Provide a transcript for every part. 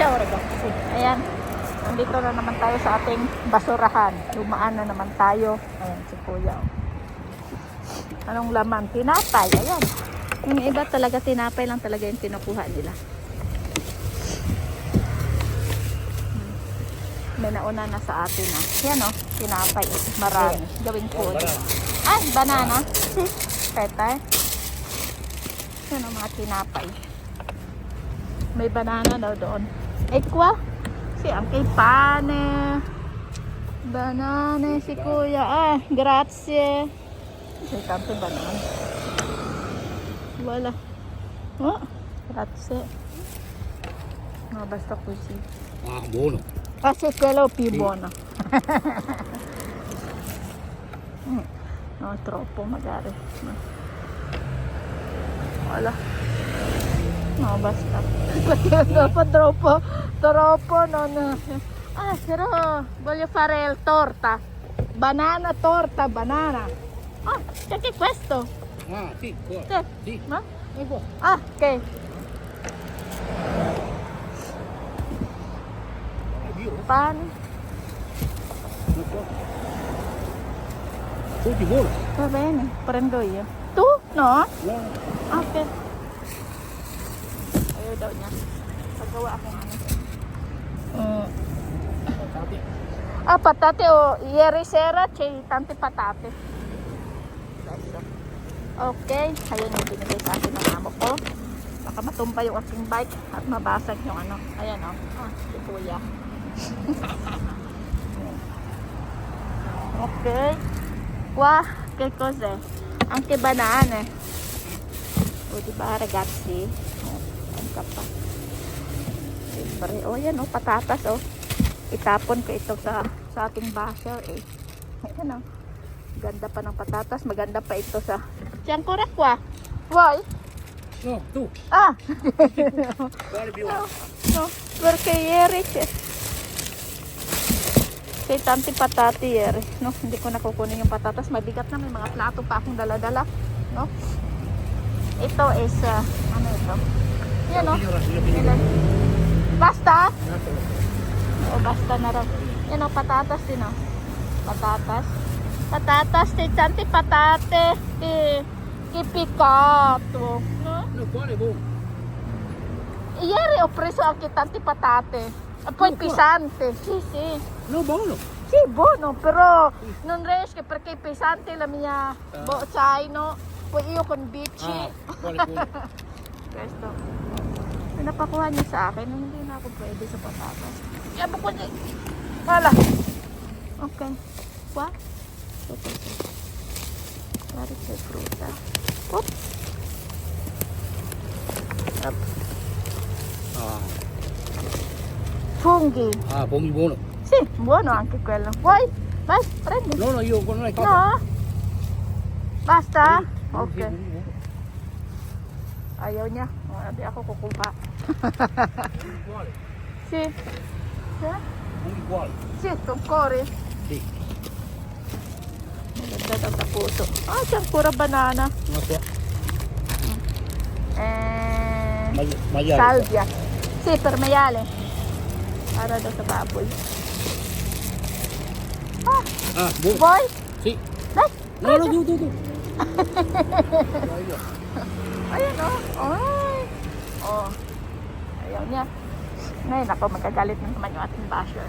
Ciao ragazzi. Ayan. Nandito na naman tayo sa ating basurahan. Dumaan na naman tayo. Ayan si Kuya. Anong laman? Tinapay. Ayan. Yung iba talaga tinapay lang talaga yung kinukuha nila. May nauna na sa atin ah. Yan o. Tinapay. Marami. Gawing food. Ay, banana. Peta. Yan o mga tinapay. May banana daw doon. Ekwa. Si Uncle Pane. Banana si Kuya. Ah, grazie. May tanto banana. Wala. Oh, grazie. No, basta così. Ah, buono. Kasi quello più buono. No, troppo magari. Wala. No, basta. Dopo troppo non. Ah, però voglio fare il torta. Banana torta, banana. Ah, c'è anche questo. Ah, sì, qua. Sì. Sì. No? E qua. Ah, ok. Pane. Tutti buono. Va bene, prendo io. Tu? No? No. Ah, okay. Ayaw daw niya. Paggawa ako ng ano. Ah, patate o. Ieri sera c'è tante patate. Adesso. Okay. Ayan yung binigay sa akin ng amo ko. Baka matumba yung aking bike at mabasag yung ano. Ayan o. Ah, si Kuya. Ok, qua che cos'è? Anche banane. O diba ragazzi? Ang pa. Siyempre, oh yan oh, patatas oh. Itapon ko ito sa ating basher eh. Ayan oh. Ganda pa ng patatas, maganda pa ito sa. C'è ancora qua? Vuoi? No, tu. Ah! Quale più? No, perché ieri c'è tanti patate ieri, no? Hindi ko nakukunin yung patatas, mabigat na, may mga plato pa akong dala-dala, no? Ito is, ano ito? Yan, no? Ilan? Basta? Oo, basta na raw. Yan, no? Patatas din, no? Patatas, tanti patate, che piccato, no? No, quale buono? Ieri ho preso anche tanti patate. E poi pesante, sì. No, buono. Sì, buono, però non riesco perché è pesante la mia zaino. Poi io con bici. Ah, quale buono? Questo. Pinapakuha niya sa akin, hindi na ako pwede sa patatas. Kaya ko niya. Wala. Okay. Qua? Ito. Pare c'è frutta. Oops. Up. Ah. Funghi. Ah, pommi buono. Sì, buono anche quello. Vuoi? Vai, prendi. No, io non hai fatto. No? Basta? Sì, Ok. buono. Ayaw niya. O, hindi ako kukuha. Uguale. Sì. Eh? Uguale. Sì, tonkori. Sì. Maganda daw sa puso. Ah, c'è ancora banana. No, qua. Maiale. Salvia. Sì, per maiale. Para daw sa baboy. Ah, Ah, buono. vuoi? Sì. Dai. No, tu. Ayan oh. Ay. Oh. Ayaw niya. Ngayon ako, magagalit na naman yung ating basher.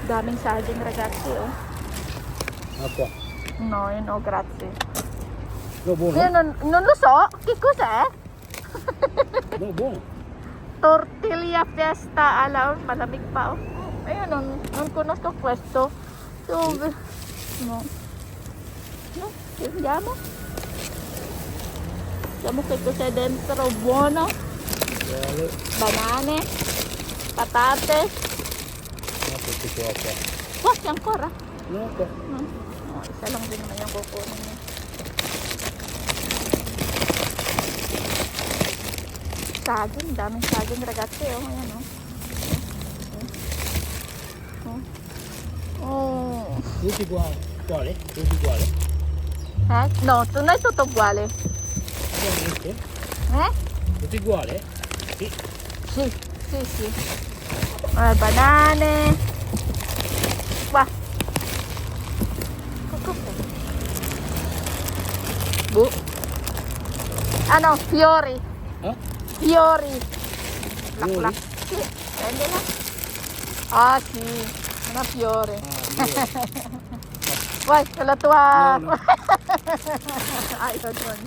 Daming saging ragazzi oh. Ah, qua. No, yun oh, grazie. No, buono. Io non lo so, che cos'è? No, buono. Tortilla fiesta alla malamig pa oh. Ayun, non conosco questo. Dove? No. No, vediamo. Vediamo che cos'è dentro. Buono. Uguale. Banane. Patate. No, questi qua. Qua c'è ancora? No, qua. No. No, isa lang din naman yung kukunin niya. Saging, daming saging ragazzi oh. Ayan oh. Oh. Tutti uguale? Tutti uguale? No, non è tutto uguale. Veramente? Eh? Tutti uguali? Sì. Sì, sì, sì. Banane. Wah. Bu. Ano, fiori. Ah? Fiori. Fiori? Laklak. Sì, prendila. Ah, sì. Una fiore. Ah, fiori. Wai, kalau tua. No, no. Ay, ito doon.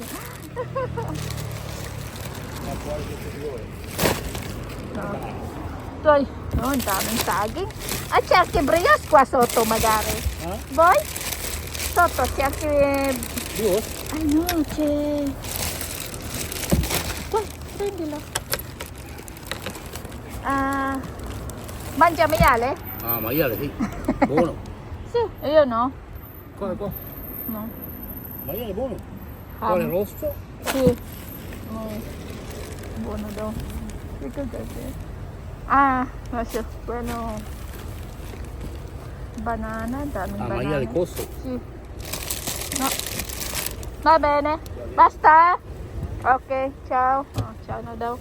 Ma quale questo fiore? Ito ay, oh, ang daming saging. At cerchi brios qua sotto magari. Ah? Boy? Sotto, cerchi... Brioche? Ano, c'è... Wai, prendilo. Ah... mangia maiale? Ah, maiale, sì. Buono. Sì, io no. Qua. No. Maiale buono. Quale rosso? Sì. Mm. Buono daw. Ito kasi. Ah, masya. Bueno. Banana, daming Ah, banana. maiale costo. Sì. No. Va bene. Basta. Okay, ciao. Oh, ciao na daw.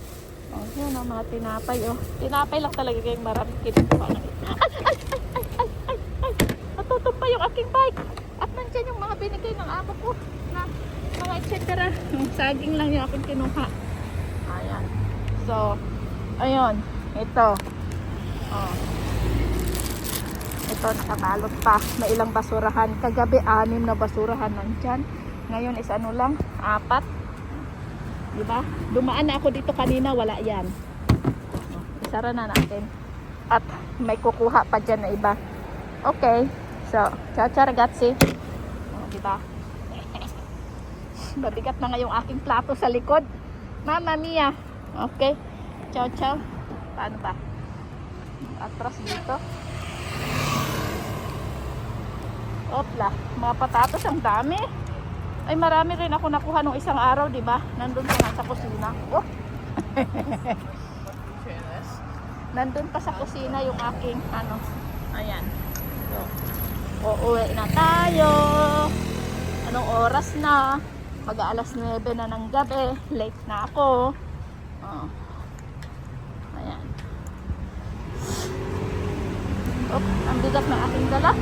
Oh, yun ang mga tinapay, oh. Tinapay lang talaga kayong maraming kinukuha. Ay. Natutumba yung aking bike. At nandyan yung mga binigay ng amo ko na mga etc. Yung saging lang yung aking kinuha. Ayan. So, ayun. Ito. Oh. Ito, nakabalot pa. May ilang basurahan. Kagabi, 6 na basurahan nandyan. Ngayon is ano lang, 4. Diba? Dumaan na ako dito kanina, wala yan. Isara na natin. At may kukuha pa dyan na iba. Okay. So, ciao ragazzi. Diba? Mabigat na nga yung aking plato sa likod. Mamma mia. Okay. Ciao. Paano ba? Atras dito. Opla. Mga patatos ang dami. Ay, marami rin ako nakuha nung isang araw, di ba? Nandun pa nga sa kusina. Oh. Nandun pa sa kusina yung aking ano. Ayan. So, uuwi na tayo. Anong oras na? Mag-aalas 9 na ng gabi. Late na ako. Oh. Ayan. Oh, ang bigat ng aking dala.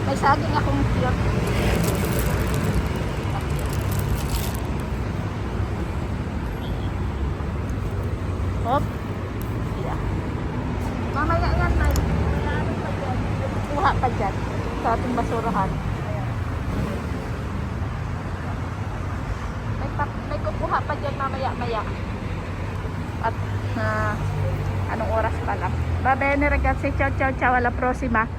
May saging akong tiyot. Hop. Yeah. Mamaya yan, may ano pa dyan. Kuha pa dyan sa ating basurahan. Ayan. May kukuha pa dyan mamaya. At anong oras pa lang. Bye bye ragazzi. Ciao. Alla prossima.